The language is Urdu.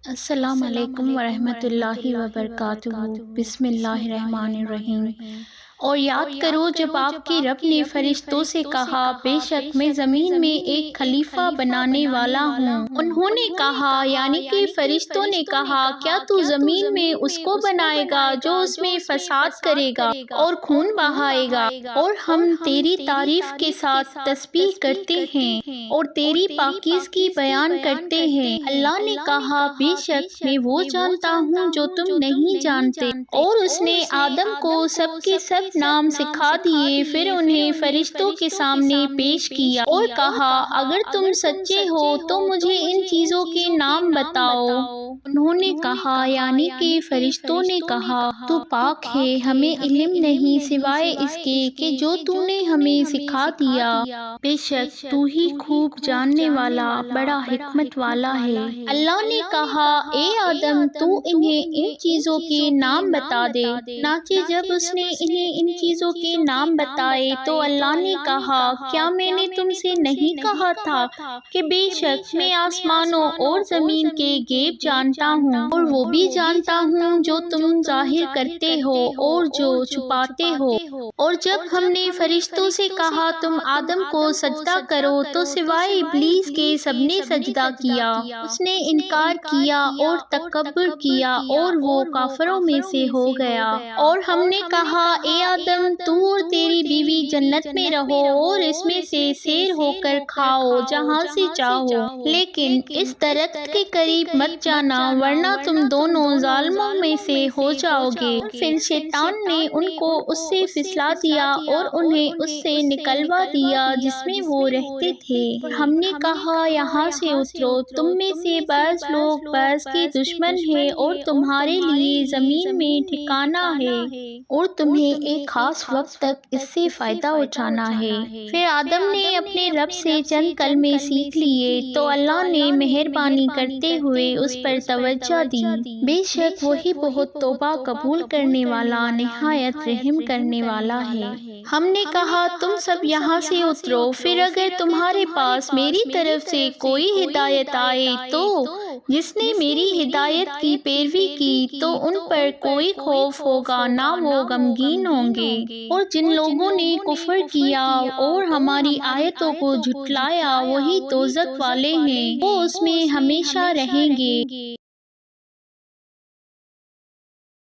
السلام علیکم ورحمۃ اللہ وبرکاتہ۔ بسم اللہ الرحمن الرحیم۔ اور یاد کرو جب آپ کے رب نے فرشتوں سے کہا بے شک میں زمین میں ایک خلیفہ بنانے والا ہوں۔ انہوں نے کہا یعنی کہ فرشتوں نے کہا کیا تو زمین میں اس کو بنائے گا جو اس میں فساد کرے گا اور خون بہائے گا، اور ہم تیری تعریف کے ساتھ تسبیح کرتے ہیں اور تیری پاکیزگی بیان کرتے ہیں۔ اللہ نے کہا بے شک میں وہ جانتا ہوں جو تم نہیں جانتے، اور اس نے آدم کو سب کے سب نام سکھا دیے، پھر انہیں فرشتوں کے سامنے پیش کیا اور کہا اگر تم سچے ہو تو مجھے ان چیزوں کے نام بتاؤ۔ انہوں نے کہا یعنی کہ فرشتوں نے کہا تو پاک ہے، ہمیں علم نہیں سوائے اس کے کہ جو تو نے ہمیں سکھا دیا، بے شک تو ہی خوب جاننے والا بڑا حکمت والا ہے۔ اللہ نے کہا اے آدم تو انہیں ان چیزوں کے نام بتا دے۔ چنانچہ جب اس نے انہیں ان چیزوں کے نام بتائے تو اللہ نے کہا کیا میں نے تم سے نہیں کہا تھا کہ بے شک میں آسمانوں اور زمین کے غیب جانتا ہوں، اور وہ بھی جانتا ہوں جو تم ظاہر کرتے ہو اور جو چھپاتے ہو۔ اور جب ہم نے فرشتوں سے کہا تم آدم کو سجدہ کرو تو سوائے ابلیس کے سب نے سجدہ کیا، اس نے انکار کیا اور تکبر کیا اور وہ کافروں میں سے ہو گیا۔ اور ہم نے کہا اے آدم تو اور تیری بیوی جنت میں رہو اور اس میں سے سیر ہو کر کھاؤ جہاں سے چاہو، لیکن اس درخت کے قریب مت جانا ورنہ تم دونوں ظالموں میں سے ہو جاؤ گے۔ پھر شیطان نے ان کو اس سے پھسلا دیا اور انہیں اس سے نکلوا دیا جس میں وہ رہتے تھے۔ ہم نے کہا یہاں سے اترو، تم میں سے بعض لوگ بعض کے دشمن ہیں اور تمہارے لیے زمین میں ٹھکانہ ہے، اور تمہیں ایک خاص وقت تک اس سے فائدہ اٹھانا ہے۔ پھر آدم نے اپنے رب سے چند کلمے سیکھ لیے تو اللہ نے مہربانی کرتے ہوئے اس پر توجہ دی، بے شک وہی بہت توبہ قبول کرنے والا نہایت رحم کرنے والا ہے۔ ہم نے کہا تم سب یہاں سے اترو، پھر اگر تمہارے پاس میری طرف سے کوئی ہدایت آئے تو جس نے میری ہدایت کی پیروی کی تو ان پر کوئی خوف ہوگا نہ وہ غمگین ہوں گے، اور جن لوگوں نے کفر کیا اور ہماری آیتوں کو جھٹلایا وہی دوزخ والے ہیں، وہ اس میں ہمیشہ رہیں گے۔